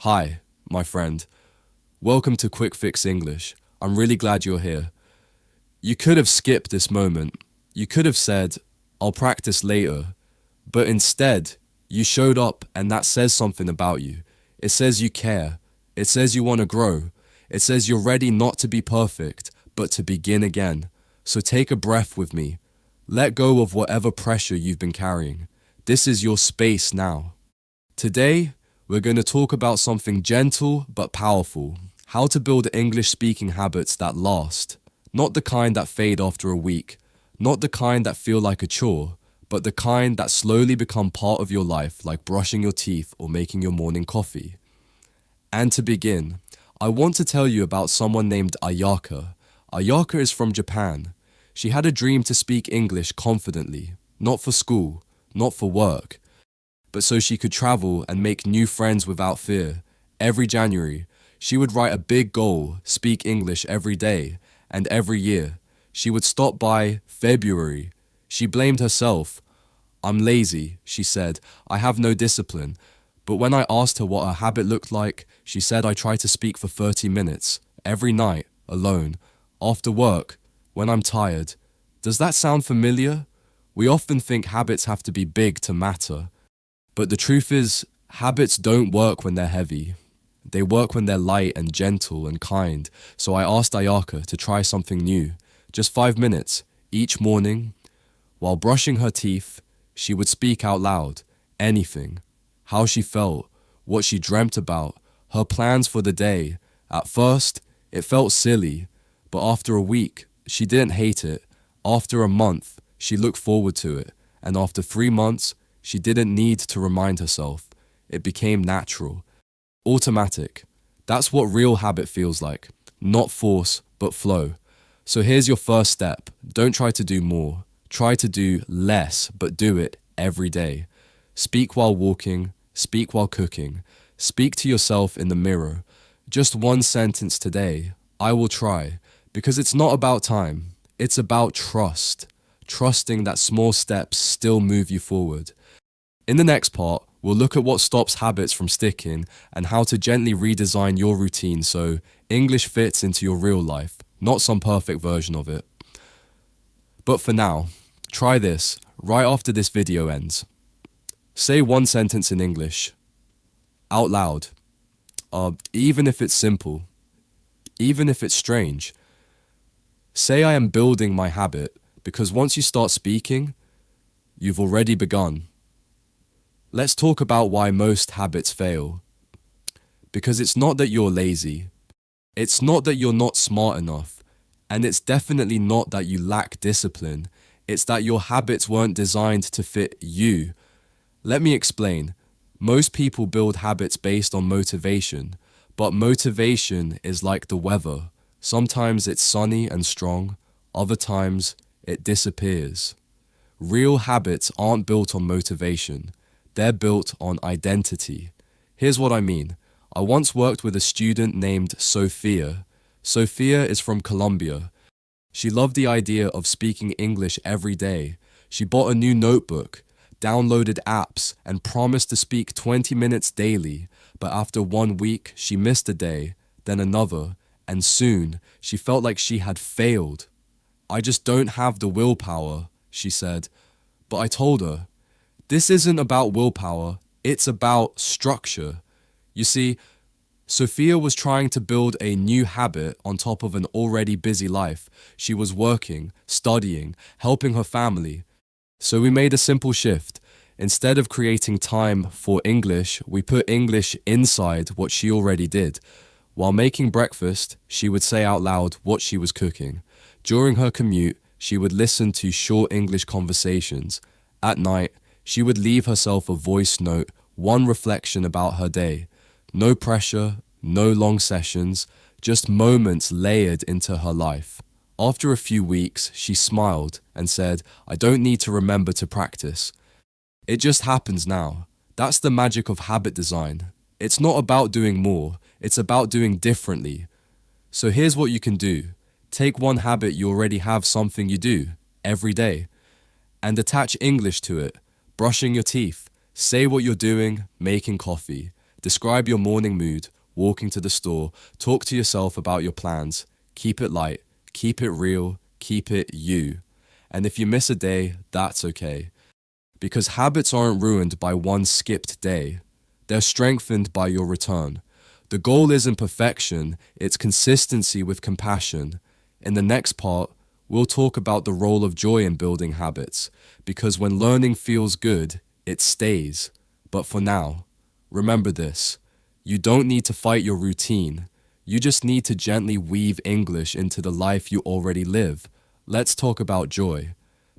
Hi, my friend. Welcome to Quick Fix English. I'm really glad you're here. You could have skipped this moment. You could have said, I'll practice later. But instead, you showed up and that says something about you. It says you care. It says you want to grow. It says you're ready not to be perfect, but to begin again. So take a breath with me. Let go of whatever pressure you've been carrying. This is your space now. Today, we're going to talk about something gentle but powerful. How to build English speaking habits that last. Not the kind that fade after a week. Not the kind that feel like a chore, but the kind that slowly become part of your life, like brushing your teeth or making your morning coffee. And to begin, I want to tell you about someone named Ayaka. Ayaka is from Japan. She had a dream to speak English confidently, not for school, not for work, but so she could travel and make new friends without fear. Every January, she would write a big goal, speak English every day, and every year, she would stop by February. She blamed herself. I'm lazy, she said. I have no discipline. But when I asked her what her habit looked like, she said I try to speak for 30 minutes, every night, alone, after work, when I'm tired. Does that sound familiar? We often think habits have to be big to matter. But the truth is, habits don't work when they're heavy. They work when they're light and gentle and kind. So I asked Ayaka to try something new. Just 5 minutes, each morning. While brushing her teeth, she would speak out loud, anything. How she felt, what she dreamt about, her plans for the day. At first, it felt silly, but after a week, she didn't hate it. After a month, she looked forward to it. And after 3 months, she didn't need to remind herself. It became natural. Automatic. That's what real habit feels like. Not force, but flow. So here's your first step. Don't try to do more. Try to do less, but do it every day. Speak while walking. Speak while cooking. Speak to yourself in the mirror. Just one sentence today. I will try. Because it's not about time. It's about trust. Trusting that small steps still move you forward. In the next part, we'll look at what stops habits from sticking and how to gently redesign your routine so English fits into your real life, not some perfect version of it. But for now, try this right after this video ends. Say one sentence in English, out loud, even if it's simple, even if it's strange. Say I am building my habit, because once you start speaking, you've already begun. Let's talk about why most habits fail. Because it's not that you're lazy. It's not that you're not smart enough. And it's definitely not that you lack discipline. It's that your habits weren't designed to fit you. Let me explain. Most people build habits based on motivation. But motivation is like the weather. Sometimes it's sunny and strong. Other times, it disappears. Real habits aren't built on motivation. They're built on identity. Here's what I mean. I once worked with a student named Sophia. Sophia is from Colombia. She loved the idea of speaking English every day. She bought a new notebook, downloaded apps, and promised to speak 20 minutes daily. But after 1 week, she missed a day, then another, and soon she felt like she had failed. I just don't have the willpower, she said. But I told her, this isn't about willpower, it's about structure. You see, Sophia was trying to build a new habit on top of an already busy life. She was working, studying, helping her family. So we made a simple shift. Instead of creating time for English, we put English inside what she already did. While making breakfast, she would say out loud what she was cooking. During her commute, she would listen to short English conversations. At night, she would leave herself a voice note, one reflection about her day. No pressure, no long sessions, just moments layered into her life. After a few weeks, she smiled and said, I don't need to remember to practice. It just happens now. That's the magic of habit design. It's not about doing more, it's about doing differently. So here's what you can do. Take one habit you already have something you do every day and attach English to it. Brushing your teeth. Say what you're doing, making coffee. Describe your morning mood, walking to the store, talk to yourself about your plans. Keep it light, keep it real, keep it you. And if you miss a day, that's okay. Because habits aren't ruined by one skipped day. They're strengthened by your return. The goal isn't perfection, it's consistency with compassion. In the next part, we'll talk about the role of joy in building habits, because when learning feels good, it stays. But for now, remember this: you don't need to fight your routine. You just need to gently weave English into the life you already live. Let's talk about joy,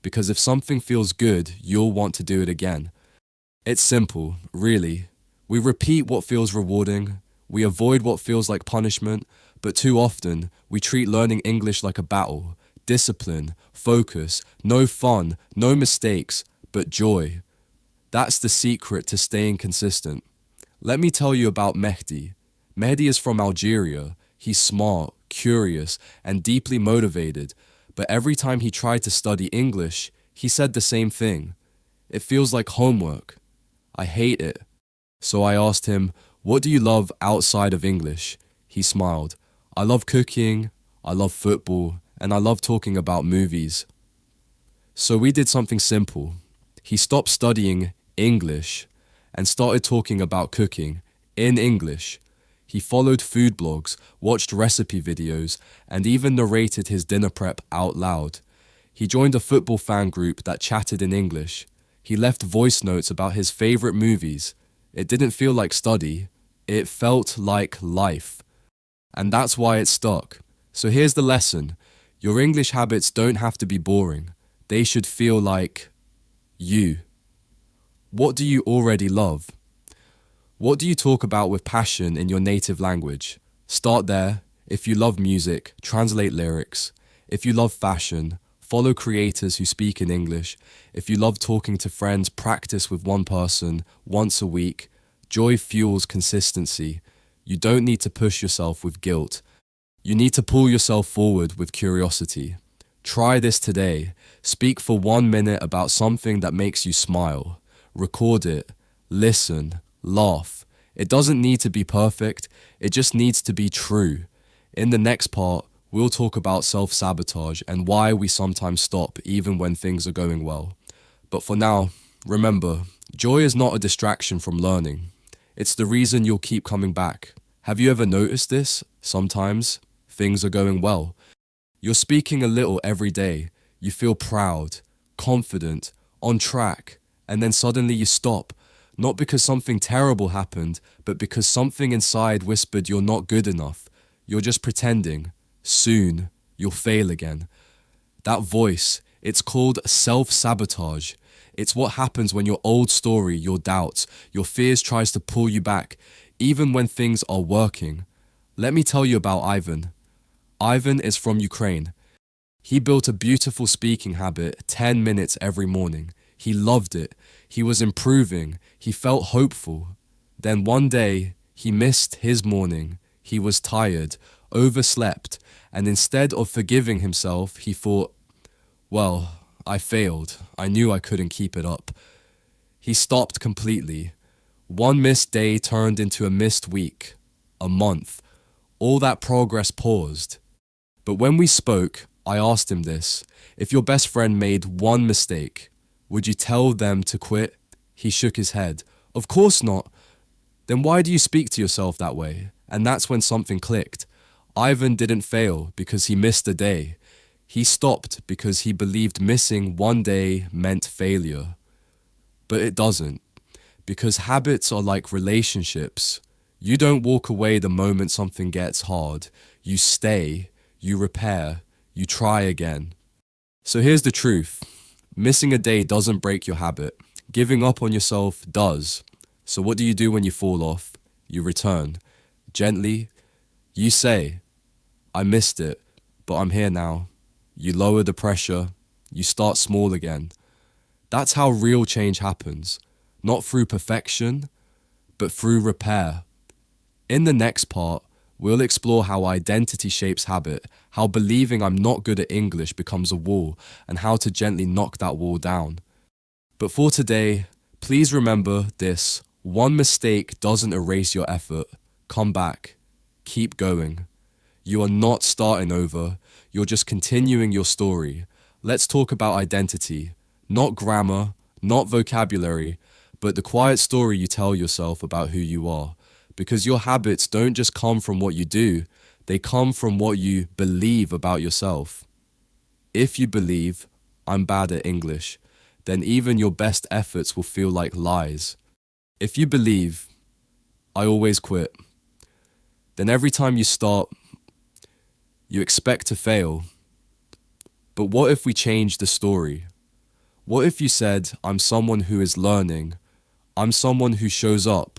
because if something feels good, you'll want to do it again. It's simple, really. We repeat what feels rewarding, we avoid what feels like punishment, but too often, we treat learning English like a battle. Discipline, focus, no fun, no mistakes, but joy. That's the secret to staying consistent. Let me tell you about Mehdi. Mehdi is from Algeria. He's smart, curious, and deeply motivated, but every time he tried to study English, he said the same thing. It feels like homework. I hate it. So I asked him, what do you love outside of English? He smiled. I love cooking, I love football, and I love talking about movies. So we did something simple. He stopped studying English and started talking about cooking in English. He followed food blogs, watched recipe videos, and even narrated his dinner prep out loud. He joined a football fan group that chatted in English. He left voice notes about his favorite movies. It didn't feel like study, it felt like life. And that's why it stuck. So here's the lesson. Your English habits don't have to be boring. They should feel like you. What do you already love? What do you talk about with passion in your native language? Start there. If you love music, translate lyrics. If you love fashion, follow creators who speak in English. If you love talking to friends, practice with one person once a week. Joy fuels consistency. You don't need to push yourself with guilt. You need to pull yourself forward with curiosity. Try this today. Speak for 1 minute about something that makes you smile. Record it. Listen. Laugh. It doesn't need to be perfect. It just needs to be true. In the next part, we'll talk about self-sabotage and why we sometimes stop even when things are going well. But for now, remember, joy is not a distraction from learning. It's the reason you'll keep coming back. Have you ever noticed this? Sometimes things are going well. You're speaking a little every day. You feel proud, confident, on track, and then suddenly you stop. Not because something terrible happened, but because something inside whispered you're not good enough. You're just pretending. Soon, you'll fail again. That voice, it's called self-sabotage. It's what happens when your old story, your doubts, your fears tries to pull you back, even when things are working. Let me tell you about Ivan. Ivan is from Ukraine. He built a beautiful speaking habit 10 minutes every morning. He loved it. He was improving. He felt hopeful. Then one day, he missed his morning. He was tired, overslept, and instead of forgiving himself, he thought, well, I failed. I knew I couldn't keep it up. He stopped completely. One missed day turned into a missed week, a month. All that progress paused. But when we spoke, I asked him this. If your best friend made one mistake, would you tell them to quit? He shook his head. Of course not. Then why do you speak to yourself that way? And that's when something clicked. Ivan didn't fail because he missed a day. He stopped because he believed missing one day meant failure. But it doesn't. Because habits are like relationships. You don't walk away the moment something gets hard. You stay, you repair, you try again. So here's the truth. Missing a day doesn't break your habit. Giving up on yourself does. So what do you do when you fall off? You return. Gently, you say, I missed it, but I'm here now. You lower the pressure. You start small again. That's how real change happens. Not through perfection, but through repair. In the next part, we'll explore how identity shapes habit, how believing I'm not good at English becomes a wall, and how to gently knock that wall down. But for today, please remember this One mistake doesn't erase your effort. Come back. Keep going. You are not starting over. You're just continuing your story. Let's talk about identity. Not grammar, not vocabulary, but the quiet story you tell yourself about who you are. Because your habits don't just come from what you do, they come from what you believe about yourself. If you believe, I'm bad at English, then even your best efforts will feel like lies. If you believe, I always quit, then every time you start, you expect to fail. But what if we change the story? What if you said, I'm someone who is learning, I'm someone who shows up,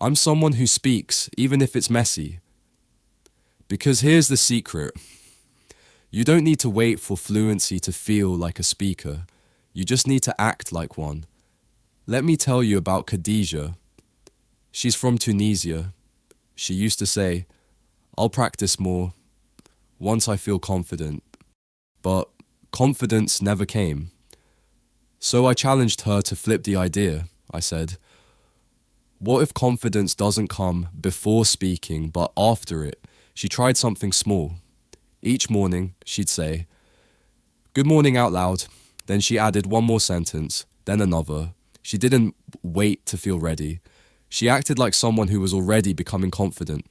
I'm someone who speaks, even if it's messy? Because here's the secret. You don't need to wait for fluency to feel like a speaker. You just need to act like one. Let me tell you about Khadija. She's from Tunisia. She used to say, I'll practice more once I feel confident. But confidence never came. So I challenged her to flip the idea. I said, what if confidence doesn't come before speaking, but after it? She tried something small. Each morning, she'd say, good morning out loud. Then she added one more sentence, then another. She didn't wait to feel ready. She acted like someone who was already becoming confident.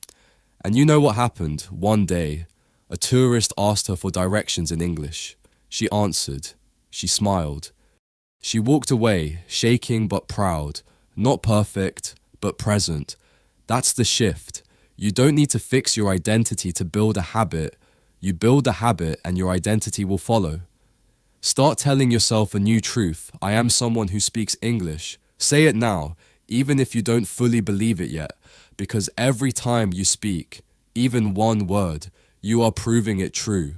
And you know what happened? One day, a tourist asked her for directions in English. She answered. She smiled. She walked away, shaking but proud. Not perfect, but present. That's the shift. You don't need to fix your identity to build a habit. You build a habit and your identity will follow. Start telling yourself a new truth. I am someone who speaks English. Say it now, even if you don't fully believe it yet, because every time you speak, even one word, you are proving it true.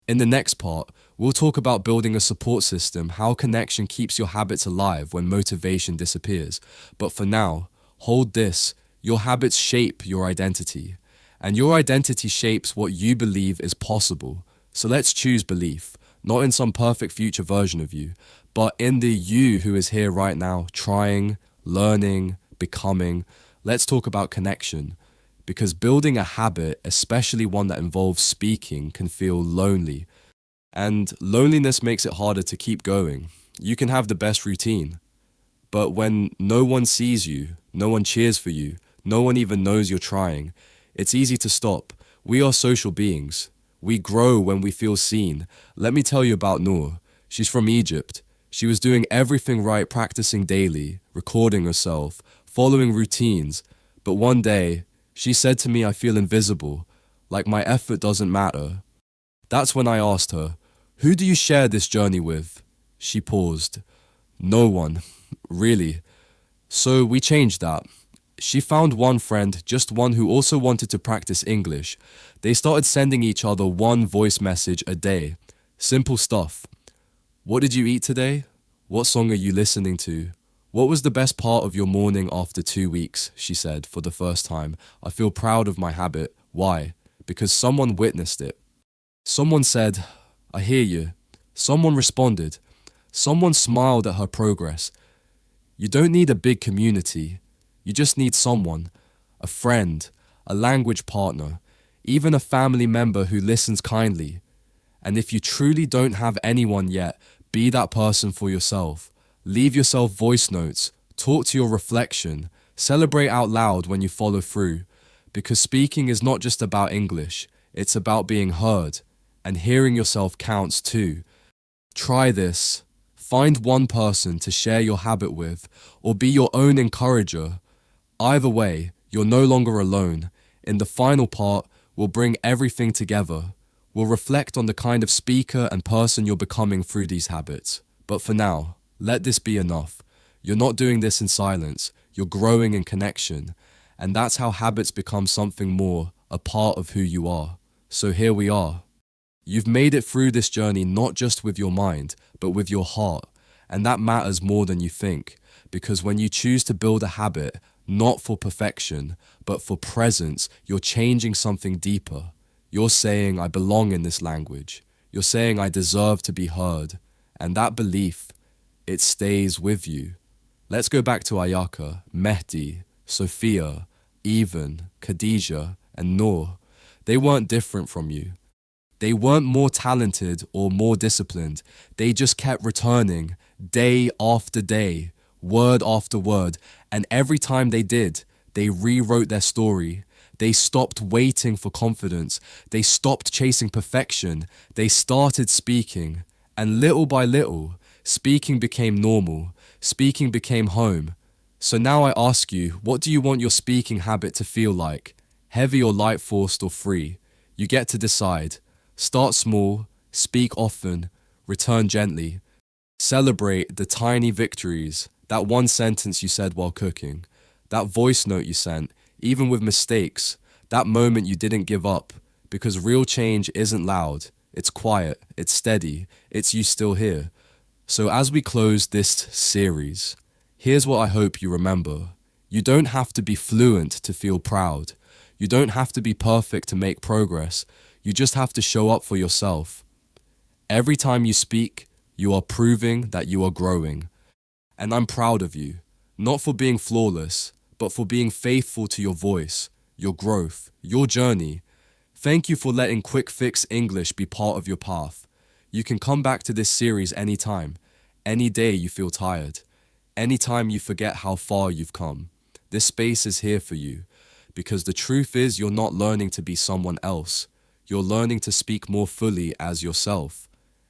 In the next part, we'll talk about building a support system, how connection keeps your habits alive when motivation disappears. But for now, hold this. Your habits shape your identity, and your identity shapes what you believe is possible. So let's choose belief, not in some perfect future version of you, but in the you who is here right now, trying, learning, becoming. Let's talk about connection, because building a habit, especially one that involves speaking, can feel lonely. And loneliness makes it harder to keep going. You can have the best routine, but when no one sees you, no one cheers for you, no one even knows you're trying, it's easy to stop. We are social beings. We grow when we feel seen. Let me tell you about Noor. She's from Egypt. She was doing everything right, practicing daily, recording herself, following routines. But one day, she said to me, I feel invisible, like my effort doesn't matter. That's when I asked her, who do you share this journey with? She paused. No one, really. So we changed that. She found one friend, just one who also wanted to practice English. They started sending each other one voice message a day. Simple stuff. What did you eat today? What song are you listening to? What was the best part of your morning after 2 weeks? She said for the first time. I feel proud of my habit. Why? Because someone witnessed it. Someone said, I hear you. Someone responded. Someone smiled at her progress. You don't need a big community. You just need someone, a friend, a language partner, even a family member who listens kindly. And if you truly don't have anyone yet, be that person for yourself. Leave yourself voice notes, talk to your reflection, celebrate out loud when you follow through. Because speaking is not just about English, it's about being heard, and hearing yourself counts too. Try this. Find one person to share your habit with, or be your own encourager. Either way, you're no longer alone. In the final part, we'll bring everything together. We'll reflect on the kind of speaker and person you're becoming through these habits. But for now, let this be enough. You're not doing this in silence. You're growing in connection. And that's how habits become something more, a part of who you are. So here we are. You've made it through this journey not just with your mind, but with your heart. And that matters more than you think. Because when you choose to build a habit, not for perfection, but for presence, you're changing something deeper. You're saying, I belong in this language. You're saying, I deserve to be heard. And that belief, it stays with you. Let's go back to Ayaka, Mehdi, Sophia, Even, Khadija, and Noor. They weren't different from you. They weren't more talented or more disciplined. They just kept returning day after day, word after word, and every time they did, they rewrote their story. They stopped waiting for confidence. They stopped chasing perfection. They started speaking. And little by little, speaking became normal. Speaking became home. So now I ask you, what do you want your speaking habit to feel like? Heavy or light forced or free? You get to decide. Start small, speak often, return gently. Celebrate the tiny victories, that one sentence you said while cooking, that voice note you sent, even with mistakes, that moment you didn't give up, because real change isn't loud, it's quiet, it's steady, it's you still here. So as we close this series, here's what I hope you remember. You don't have to be fluent to feel proud. You don't have to be perfect to make progress. You just have to show up for yourself. Every time you speak, you are proving that you are growing. And I'm proud of you, not for being flawless, but for being faithful to your voice, your growth, your journey. Thank you for letting Quick Fix English be part of your path. You can come back to this series anytime, any day you feel tired, anytime you forget how far you've come. This space is here for you, because the truth is you're not learning to be someone else. You're learning to speak more fully as yourself.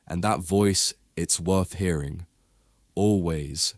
And that voice, it's worth hearing. Always.